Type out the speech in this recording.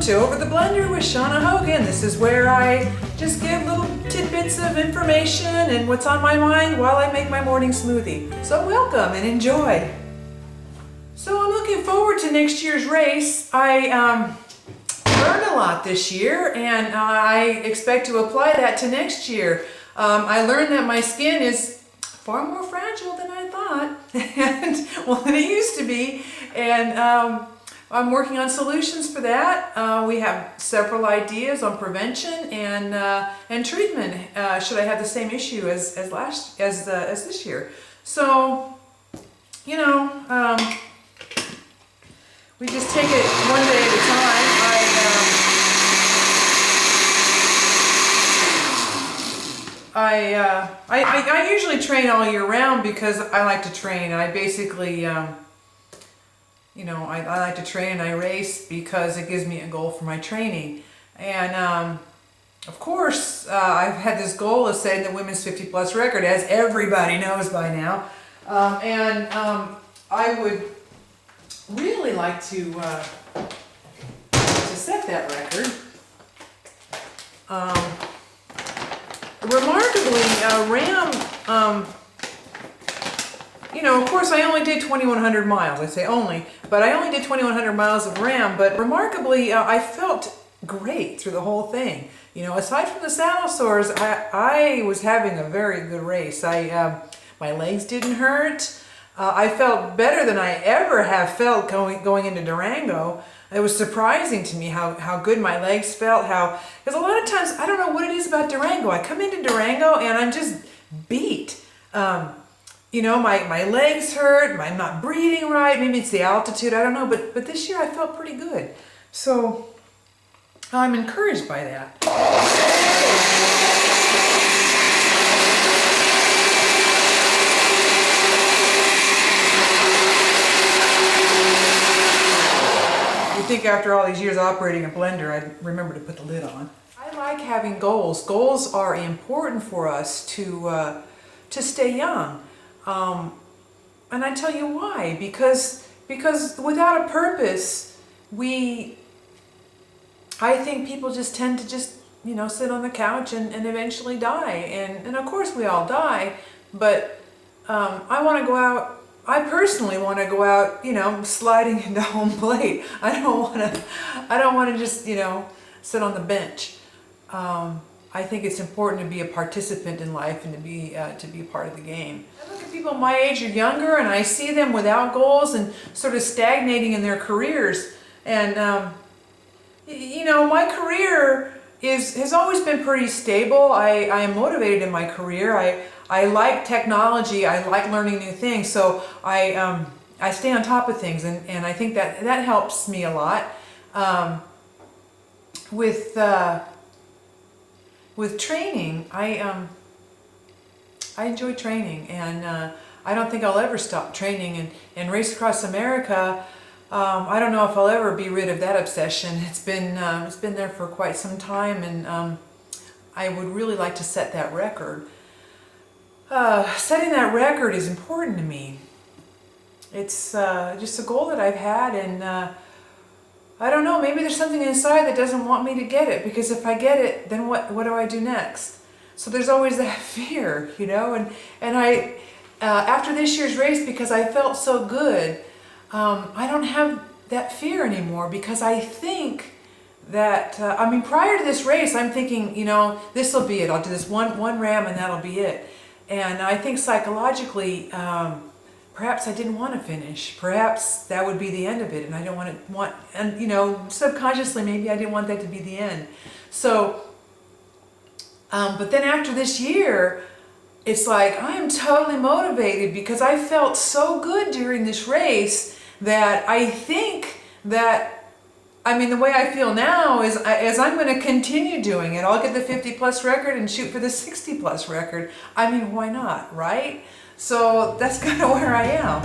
to Over the Blender with Seana Hogan. This is where I just give little tidbits of information and what's on my mind while I make my morning smoothie. So welcome and enjoy. So I'm looking forward to next year's race. I learned a lot this year and I expect to apply that to next year. I learned that my skin is far more fragile than I thought, and well, than it used to be, and I'm working on solutions for that. We have several ideas on prevention and treatment should I have the same issue as this year. So, you know, we just take it one day at a time. I usually train all year round because I like to train. I basically, you know, I like to train and I race because it gives me a goal for my training. And of course, I've had this goal of setting the women's 50+ record, as everybody knows by now. I would really like to set that record. Remarkably, RAAM, you know, of course I only did 2,100 miles. I say only, but I only did 2,100 miles of RAAM, but remarkably, I felt great through the whole thing. You know, aside from the saddle sores, I was having a very good race. My legs didn't hurt. I felt better than I ever have felt going into Durango. It was surprising to me how good my legs felt, because a lot of times, I don't know what it is about Durango. I come into Durango and I'm just beat. You know, my legs hurt, I'm not breathing right, maybe it's the altitude, I don't know, but this year I felt pretty good. So, I'm encouraged by that. I think after all these years operating a blender, I'd remember to put the lid on. I like having goals. Goals are important for us to stay young. And I tell you why. Because without a purpose, I think people just tend to you know, sit on the couch and eventually die. And of course we all die, but I want to go out. I personally want to go out, you know, sliding into home plate. I don't want to just, you know, sit on the bench. I think it's important to be a participant in life and to be a part of the game. I look at people my age or younger, and I see them without goals and sort of stagnating in their careers. And you know, my career has always been pretty stable. I am motivated in my career. I like technology. I like learning new things. So I stay on top of things, and I think that helps me a lot. With training, I enjoy training, and I don't think I'll ever stop training. And Race Across America, I don't know if I'll ever be rid of that obsession. It's been there for quite some time, and I would really like to set that record. Setting that record is important to me. It's just a goal that I've had, and I don't know, maybe there's something inside that doesn't want me to get it, because if I get it, then what do I do next? So there's always that fear, you know, and I, after this year's race, because I felt so good, I don't have that fear anymore, because I think that, I mean, prior to this race, I'm thinking, you know, this will be it. I'll do this one RAAM and that'll be it. And I think psychologically, perhaps I didn't want to finish. Perhaps that would be the end of it, and I don't and you know, subconsciously maybe I didn't want that to be the end. So, but then after this year, it's like I am totally motivated because I felt so good during this race that I think that, I mean, the way I feel now is I'm going to continue doing it. I'll get the 50+ record and shoot for the 60+ record. I mean, why not, right? So that's kind of where I am.